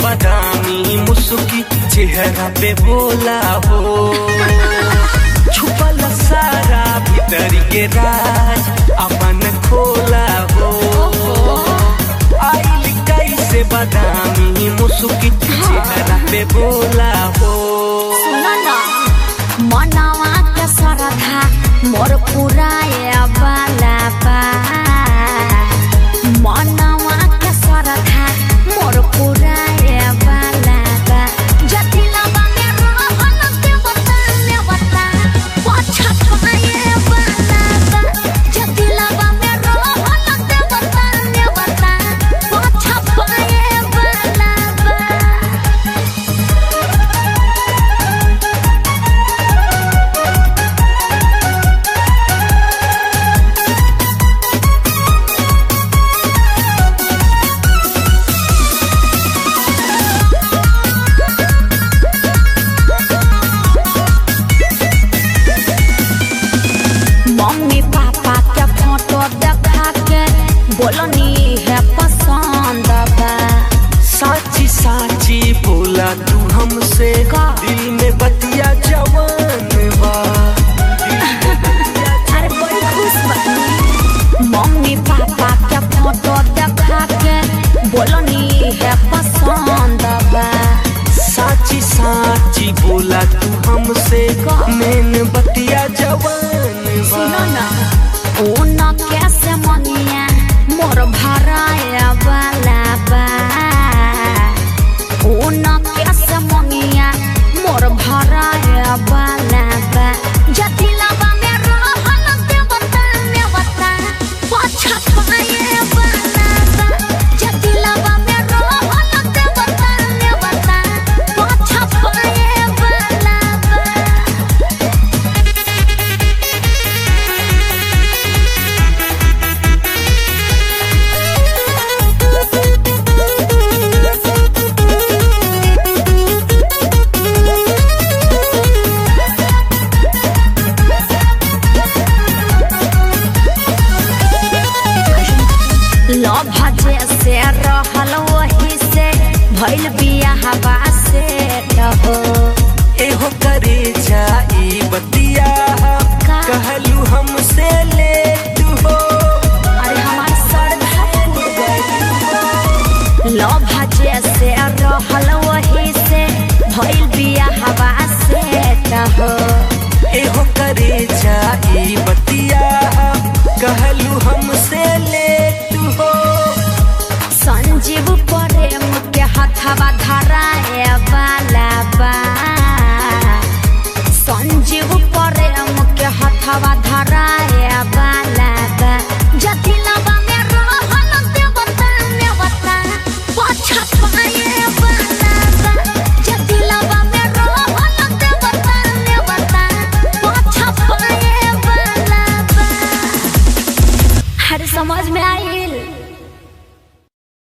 बादामी मुस्की चेहरा पे बोला हो, छुपल सारा भीतर के राज अपन खोला हो। आइल कैसे बादामी मुस्की चेहरा पे बोला हो। सुना ना मनावा के सरधा मोर पुराए वाला बा, मनावा के सरधा मोर पुराए वाला बा। जतिलावा में रहन के बता पछत पाए वाला बा। जतिलावा में रहन के बता पछत पाए वाला बा। मम्मी पापा के फोटो देखा के बोलनी है पसंद बा। साची साची बोला तू हमसे, दिल में बतिया जवान बा। अरे बड़ी खुश बनी। मम्मी पापा के फोटो देखा के बोलनी है पसंद बा। साची साची बोला तू हमसे, नैन बतिया जवान बा। सुनो ना ऊन कैसे मनिया मोर भराए वाला बा। ऊन कैसे मनिया मोर भराए वाला बा। जतिलावा में रहन के बता पछत पाए वाला बा। जतिलावा में रहन के बता पछत पाए वाला बा। लव से रहल वही से भइल बियाहवा से रहो। एहो करे जाई बतिया कहलू हमसे ले तू हो। अरे हमार सरधा फूट गई। लव से रहल वही से भइल बियाहवा से रहो। एहो करे जाई बतिया कहलू हमसे ले तू हो। संजीव प्रेम के हथवा धराए वाला बा। संजीव प्रेम के हथवा धराए वाला बा। जतिलावा